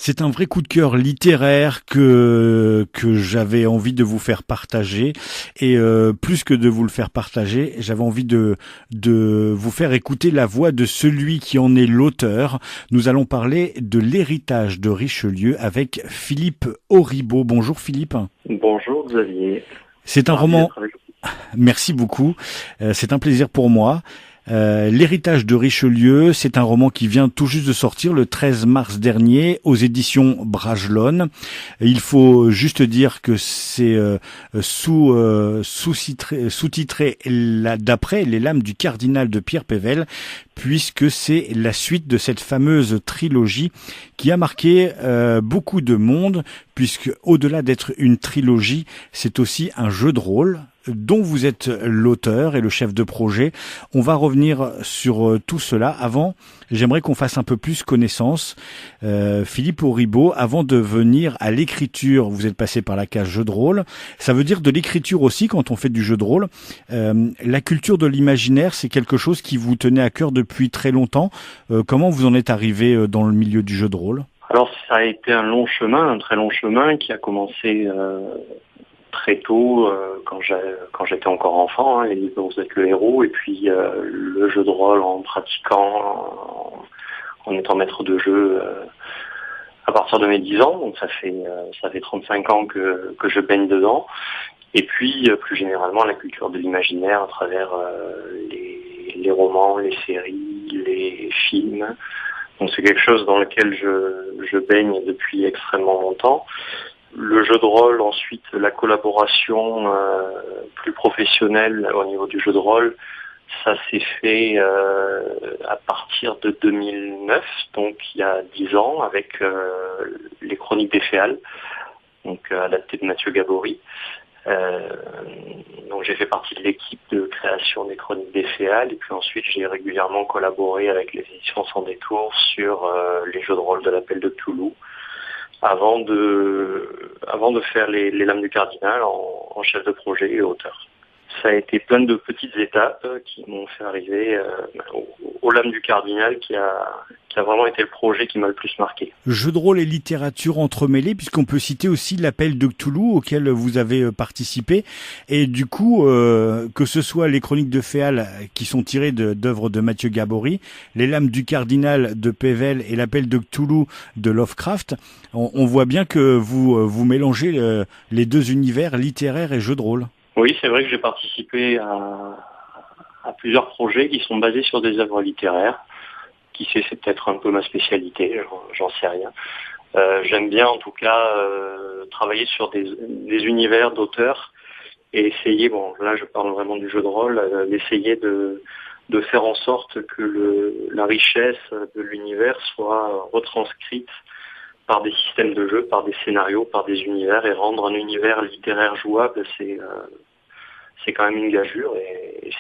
C'est un vrai coup de cœur littéraire que j'avais envie de vous faire partager et plus que de vous le faire partager, j'avais envie de vous faire écouter la voix de celui qui en est l'auteur. Nous allons parler de l'héritage de Richelieu avec Philippe Auribeau. Bonjour Philippe. Bonjour Xavier. C'est un Ravi roman. d'être avec vous. Merci beaucoup. C'est un plaisir pour moi. L'héritage de Richelieu, c'est un roman qui vient tout juste de sortir le 13 mars dernier aux éditions Bragelonne. Il faut juste dire que c'est sous-titré d'après les lames du cardinal de Pierre Pével, puisque c'est la suite de cette fameuse trilogie qui a marqué beaucoup de monde, puisque au-delà d'être une trilogie, c'est aussi un jeu de rôle dont vous êtes l'auteur et le chef de projet. On va revenir sur tout cela. Avant, j'aimerais qu'on fasse un peu plus connaissance. Philippe Auribeau, avant de venir à l'écriture, vous êtes passé par la case jeu de rôle. Ça veut dire de l'écriture aussi quand on fait du jeu de rôle. La culture de l'imaginaire, c'est quelque chose qui vous tenait à cœur depuis très longtemps. Comment vous en êtes arrivé dans le milieu du jeu de rôle ? Alors ça a été un long chemin, un très long chemin qui a commencé très tôt quand j'étais encore enfant, les livres dont vous êtes le héros, et puis le jeu de rôle en pratiquant, en étant maître de jeu à partir de mes 10 ans, donc ça fait 35 ans que je baigne dedans. Et puis plus généralement la culture de l'imaginaire à travers les romans, les séries, les films. Donc c'est quelque chose dans lequel je baigne depuis extrêmement longtemps. Le jeu de rôle, ensuite la collaboration plus professionnelle au niveau du jeu de rôle, ça s'est fait à partir de 2009, donc il y a 10 ans, avec les Chroniques des Féales, donc adapté de Mathieu Gabory. Donc j'ai fait partie de l'équipe de création des Chroniques des Féales, et puis ensuite j'ai régulièrement collaboré avec les éditions Sans Détour sur les jeux de rôle de l'Appel de Cthulhu, avant de faire les Lames du Cardinal en chef de projet et auteur. Ça a été plein de petites étapes qui m'ont fait arriver aux Lames du Cardinal, qui a vraiment été le projet qui m'a le plus marqué. Jeu de rôle et littérature entremêlés, puisqu'on peut citer aussi l'Appel de Cthulhu auquel vous avez participé. Et du coup, que ce soit les Chroniques de Féal qui sont tirées d'œuvres de Mathieu Gabory, les Lames du Cardinal de Pével et l'Appel de Cthulhu de Lovecraft, on voit bien que vous mélangez les deux univers, littéraire et jeu de rôle. Oui, c'est vrai que j'ai participé à plusieurs projets qui sont basés sur des œuvres littéraires. Qui sait, c'est peut-être un peu ma spécialité, j'en sais rien. J'aime bien en tout cas travailler sur des univers d'auteurs et essayer, bon là je parle vraiment du jeu de rôle, d'essayer de faire en sorte que la richesse de l'univers soit retranscrite par des systèmes de jeu, par des scénarios, par des univers, et rendre un univers littéraire jouable, c'est quand même une gageure. Et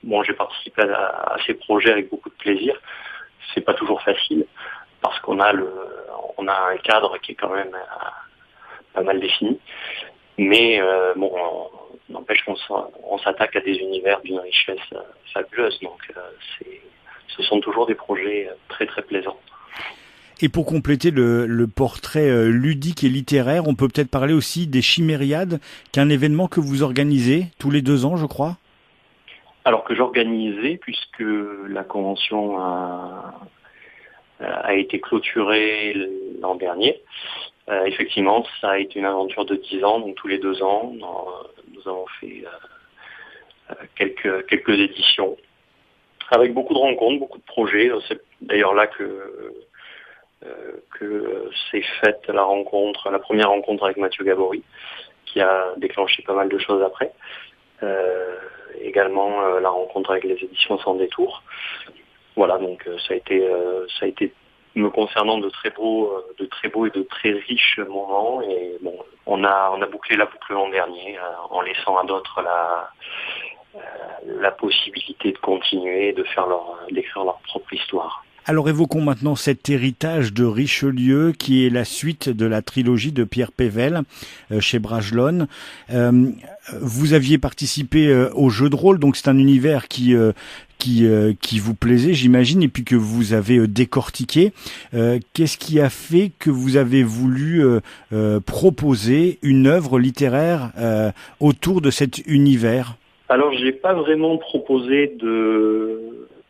bon, j'ai participé à ces projets avec beaucoup de plaisir. C'est pas toujours facile parce qu'on a un cadre qui est quand même pas mal défini. Mais bon, n'empêche qu'on s'attaque à des univers d'une richesse fabuleuse. Donc ce sont toujours des projets très très plaisants. Et pour compléter le portrait ludique et littéraire, on peut peut-être parler aussi des Chimériades, qui est un événement que vous organisez tous les 2 ans, je crois. Alors que j'organisais, puisque la convention a été clôturée l'an dernier. Effectivement, ça a été une aventure de 10 ans, donc tous les 2 ans, nous avons fait quelques éditions, avec beaucoup de rencontres, beaucoup de projets. C'est d'ailleurs là que s'est faite la première rencontre avec Mathieu Gabory, qui a déclenché pas mal de choses après. Également la rencontre avec les éditions Sans Détour. Voilà, donc ça a été me concernant de très beaux et de très riches moments. Et bon, on a bouclé la boucle l'an dernier en laissant à d'autres la possibilité de continuer, d'écrire leur propre histoire. Alors évoquons maintenant cet héritage de Richelieu qui est la suite de la trilogie de Pierre Pével chez Brajlon. Vous aviez participé au jeu de rôle, donc c'est un univers qui vous plaisait, j'imagine, et puis que vous avez décortiqué. Qu'est-ce qui a fait que vous avez voulu proposer une œuvre littéraire autour de cet univers ? Alors, j'ai pas vraiment proposé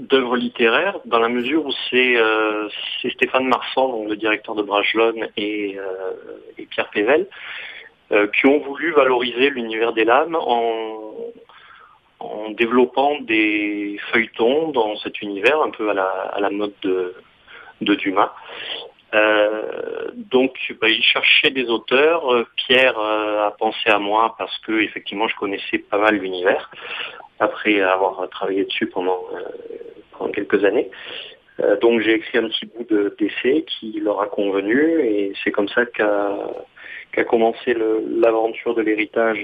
d'œuvre littéraire, dans la mesure où c'est Stéphane Marsan, donc le directeur de Brajlon, et Pierre Pével, qui ont voulu valoriser l'univers des lames en développant des feuilletons dans cet univers, un peu à la mode de Dumas. Donc, ils cherchaient des auteurs. Pierre a pensé à moi parce que effectivement, je connaissais pas mal l'univers après avoir travaillé dessus pendant quelques années. Donc, j'ai écrit un petit bout d'essai qui leur a convenu et c'est comme ça qu'a commencé l'aventure de l'héritage,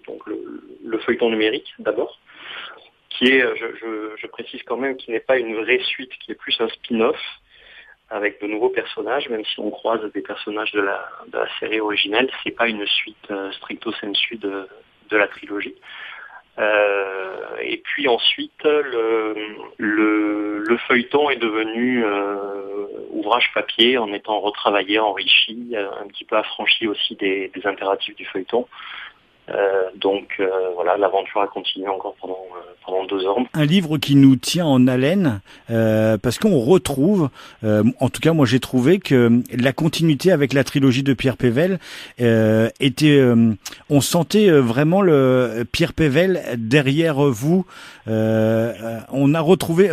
donc le feuilleton numérique d'abord, qui est, je précise quand même, qui n'est pas une vraie suite, qui est plus un spin-off avec de nouveaux personnages, même si on croise des personnages de la série originelle, c'est pas une suite stricto sensu de la trilogie. Et puis ensuite, le feuilleton est devenu ouvrage papier en étant retravaillé, enrichi, un petit peu affranchi aussi des impératifs du feuilleton. Donc voilà, l'aventure a continué encore pendant 2 ans. Un livre qui nous tient en haleine, parce qu'on retrouve, en tout cas moi j'ai trouvé que la continuité avec la trilogie de Pierre Pével était, on sentait vraiment le Pierre Pével derrière vous. On a retrouvé,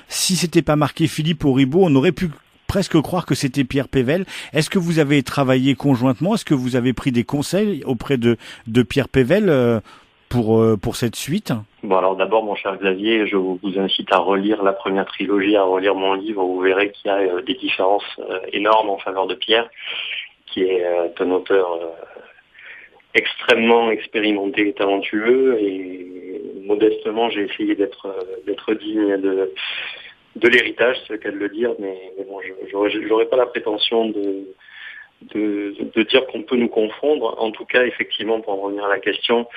si c'était pas marqué Philippe Auribeau, on aurait pu presque croire que c'était Pierre Pével. Est-ce que vous avez travaillé conjointement? Est-ce que vous avez pris des conseils auprès de Pierre Pével pour cette suite? Bon, alors d'abord, mon cher Xavier, je vous incite à relire la première trilogie, à relire mon livre. Vous verrez qu'il y a des différences énormes en faveur de Pierre, qui est un auteur extrêmement expérimenté et talentueux. Et modestement, j'ai essayé d'être digne de l'héritage, c'est le cas de le dire, mais bon, j'aurais pas la prétention de dire qu'on peut nous confondre. En tout cas, effectivement, pour en revenir à la question,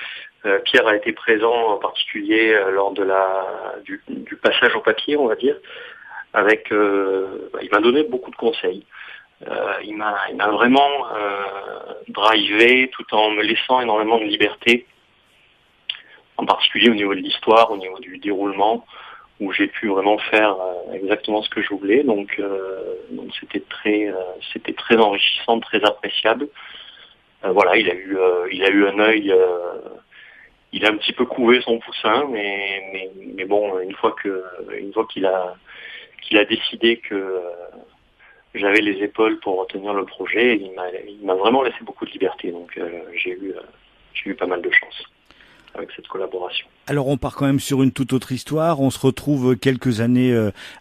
Pierre a été présent en particulier lors de du passage au papier, on va dire, il m'a donné beaucoup de conseils. Il m'a vraiment drivé tout en me laissant énormément de liberté, en particulier au niveau de l'histoire, au niveau du déroulement, où j'ai pu vraiment faire exactement ce que je voulais. Donc c'était très enrichissant, très appréciable. Voilà, il a eu un œil, il a un petit peu couvé son poussin, mais bon, une fois qu'il a décidé que j'avais les épaules pour retenir le projet, il m'a vraiment laissé beaucoup de liberté. Donc j'ai eu pas mal de chance avec cette collaboration. Alors on part quand même sur une toute autre histoire. On se retrouve quelques années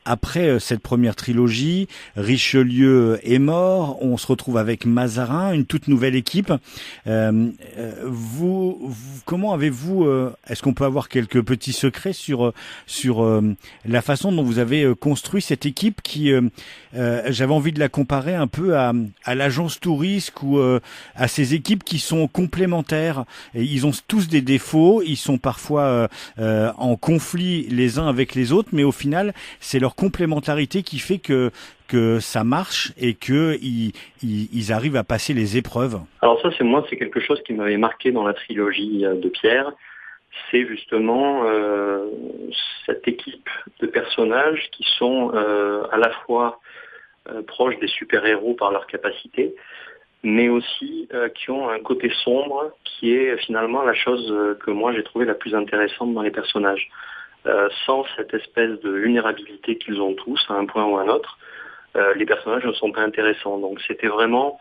après cette première trilogie. Richelieu est mort. On se retrouve avec Mazarin, une toute nouvelle équipe. Comment avez-vous est-ce qu'on peut avoir quelques petits secrets sur la façon dont vous avez construit cette équipe qui, j'avais envie de la comparer un peu à l'agence Tourisque ou à ces équipes qui sont complémentaires. Et ils ont tous des défauts. Ils sont parfois en conflit les uns avec les autres, mais au final, c'est leur complémentarité qui fait que ça marche et que ils arrivent à passer les épreuves. Alors ça, c'est quelque chose qui m'avait marqué dans la trilogie de Pierre. C'est justement cette équipe de personnages qui sont à la fois proches des super-héros par leur capacité, mais aussi qui ont un côté sombre qui est finalement la chose que moi j'ai trouvé la plus intéressante dans les personnages. Sans cette espèce de vulnérabilité qu'ils ont tous à un point ou à un autre, les personnages ne sont pas intéressants. Donc c'était vraiment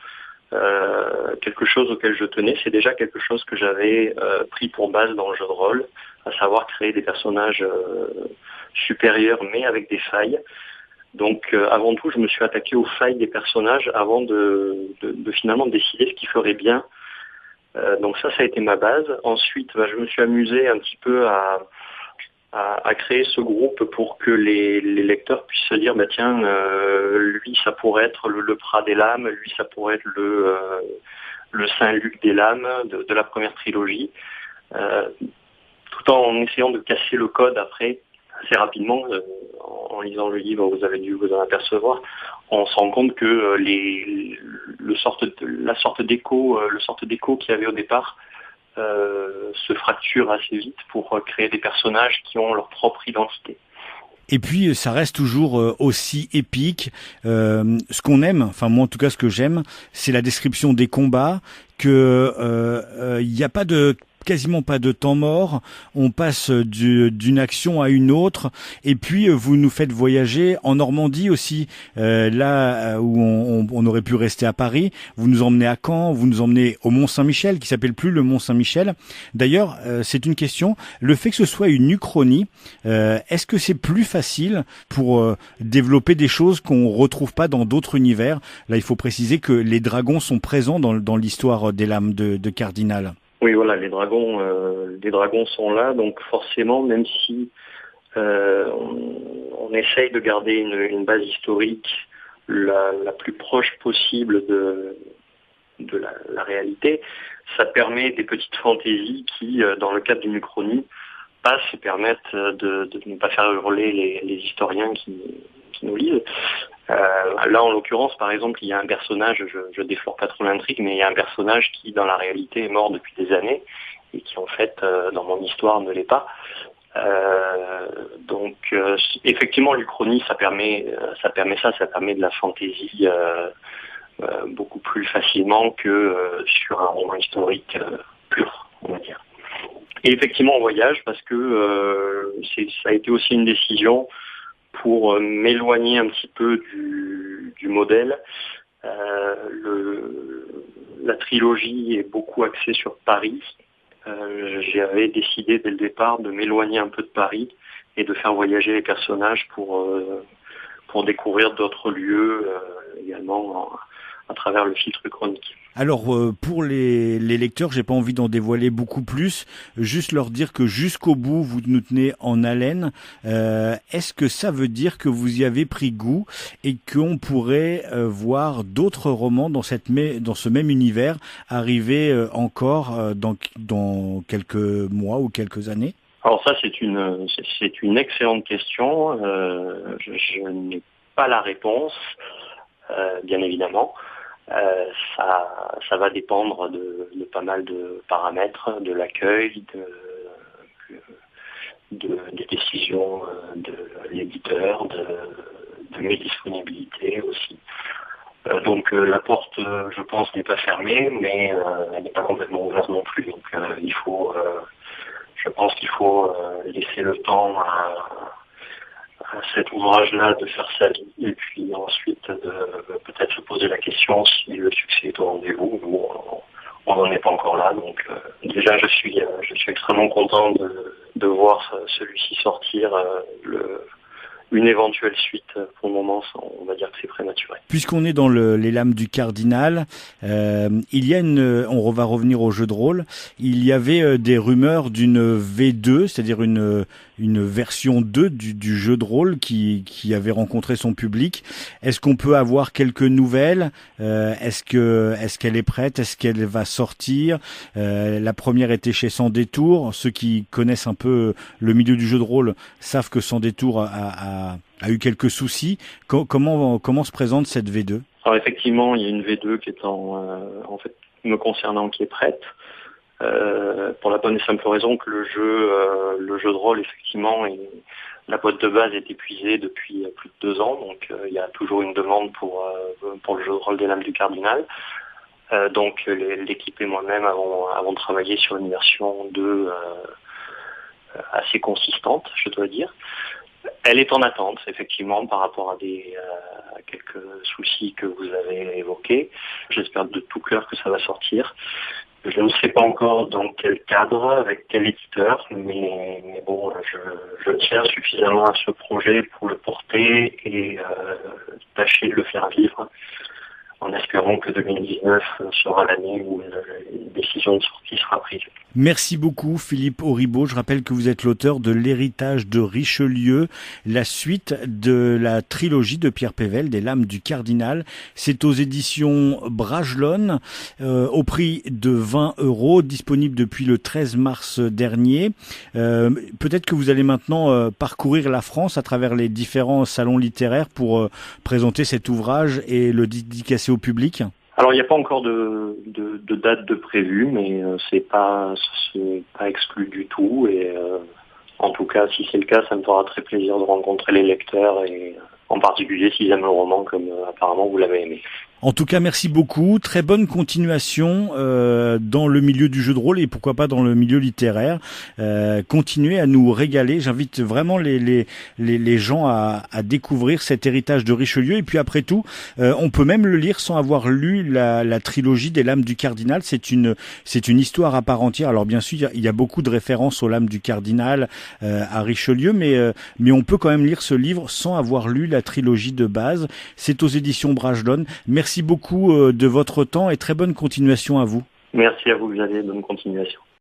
quelque chose auquel je tenais. C'est déjà quelque chose que j'avais pris pour base dans le jeu de rôle, à savoir créer des personnages supérieurs mais avec des failles. Donc avant tout, je me suis attaqué aux failles des personnages avant de finalement décider ce qui ferait bien. Donc ça a été ma base. Ensuite, je me suis amusé un petit peu à à créer ce groupe pour que les lecteurs puissent se dire, tiens, lui ça pourrait être le Prat des Lames, lui ça pourrait être le Saint-Luc des Lames de la première trilogie, tout en essayant de casser le code après assez rapidement. En lisant le livre, vous avez dû vous en apercevoir, on se rend compte que la sorte d'écho qu'il y avait au départ se fracture assez vite pour créer des personnages qui ont leur propre identité. Et puis ça reste toujours aussi épique. Ce qu'on aime, enfin moi en tout cas ce que j'aime, c'est la description des combats, que il n'y a quasiment pas de temps mort, on passe d'une action à une autre, et puis vous nous faites voyager en Normandie aussi, là où on aurait pu rester à Paris, vous nous emmenez à Caen, vous nous emmenez au Mont-Saint-Michel, qui s'appelle plus le Mont-Saint-Michel. D'ailleurs, c'est une question, le fait que ce soit une uchronie, est-ce que c'est plus facile pour développer des choses qu'on retrouve pas dans d'autres univers? Là, il faut préciser que les dragons sont présents dans l'histoire des Lames de Cardinal. Oui, voilà, les dragons sont là, donc forcément, même si on essaye de garder une base historique la plus proche possible de la réalité, ça permet des petites fantaisies qui, dans le cadre d'une uchronie, passent et permettent de ne pas faire hurler les historiens qui nous lisent. Là, en l'occurrence, par exemple, il y a un personnage, je déflore pas trop l'intrigue, mais il y a un personnage qui, dans la réalité, est mort depuis des années et qui, en fait, dans mon histoire, ne l'est pas. Donc, effectivement, l'Uchronie, ça permet de la fantaisie beaucoup plus facilement que sur un roman historique pur, on va dire. Et effectivement, on voyage parce que ça a été aussi une décision pour m'éloigner un petit peu du modèle. La trilogie est beaucoup axée sur Paris. J'avais décidé dès le départ de m'éloigner un peu de Paris et de faire voyager les personnages pour découvrir d'autres lieux également à travers le filtre chronique. Alors pour les lecteurs, j'ai pas envie d'en dévoiler beaucoup plus, juste leur dire que jusqu'au bout vous nous tenez en haleine. Est-ce que ça veut dire que vous y avez pris goût et qu'on pourrait voir d'autres romans dans ce même univers arriver encore dans quelques mois ou quelques années? Alors ça c'est une excellente question. Je n'ai pas la réponse, bien évidemment. Ça va dépendre de pas mal de paramètres, de l'accueil, des décisions de l'éditeur, de mes disponibilités aussi. Donc la porte, je pense, n'est pas fermée, mais elle n'est pas complètement ouverte non plus. Donc je pense qu'il faut laisser le temps à cet ouvrage-là de faire sa vie et puis ensuite de peut-être se poser la question si le succès est au rendez-vous. On n'en est pas encore là, donc déjà je suis extrêmement content de voir celui-ci sortir. Une éventuelle suite, pour le moment, on va dire que c'est prématuré. Puisqu'on est dans les Lames du Cardinal, il y a on va revenir au jeu de rôle, il y avait des rumeurs d'une V2, c'est-à-dire une version 2 du jeu de rôle qui avait rencontré son public. Est-ce qu'on peut avoir quelques nouvelles? Est-ce qu'elle est prête? Est-ce qu'elle va sortir? La première était chez Sans Détour. Ceux qui connaissent un peu le milieu du jeu de rôle savent que Sans Détour a eu quelques soucis. Comment se présente cette V2? Alors effectivement, il y a une V2 qui est en fait me concernant qui est prête. Pour la bonne et simple raison que le jeu de rôle, effectivement, la boîte de base est épuisée depuis plus de 2 ans, donc il y a toujours une demande pour le jeu de rôle des Lames du Cardinal. Donc l'équipe et moi-même avons travaillé sur une version 2 assez consistante, je dois dire. Elle est en attente, effectivement, par rapport à quelques soucis que vous avez évoqués. J'espère de tout cœur que ça va sortir. Je ne sais pas encore dans quel cadre, avec quel éditeur, mais bon, je tiens suffisamment à ce projet pour le porter et tâcher de le faire vivre, en espérant espérons que 2019 sera l'année où une décision de sortie sera prise. Merci beaucoup Philippe Auribeau. Je rappelle que vous êtes l'auteur de L'héritage de Richelieu, la suite de la trilogie de Pierre Pével, des Lames du Cardinal. C'est aux éditions Bragelonne, au prix de 20 €, disponible depuis le 13 mars dernier. Peut-être que vous allez maintenant parcourir la France à travers les différents salons littéraires pour présenter cet ouvrage et le dédicacer au public. Alors il n'y a pas encore de date de prévue, mais c'est pas exclu du tout. Et en tout cas, si c'est le cas, ça me fera très plaisir de rencontrer les lecteurs et en particulier s'ils aiment le roman comme apparemment vous l'avez aimé. En tout cas, merci beaucoup. Très bonne continuation dans le milieu du jeu de rôle et pourquoi pas dans le milieu littéraire. Continuez à nous régaler. J'invite vraiment les gens à découvrir cet héritage de Richelieu. Et puis après tout, on peut même le lire sans avoir lu la trilogie des Lames du Cardinal. C'est une histoire à part entière. Alors bien sûr, il y a beaucoup de références aux Lames du Cardinal, à Richelieu, mais on peut quand même lire ce livre sans avoir lu la trilogie de base. C'est aux éditions Bragelonne. Merci beaucoup de votre temps et très bonne continuation à vous. Merci à vous Xavier, bonne continuation.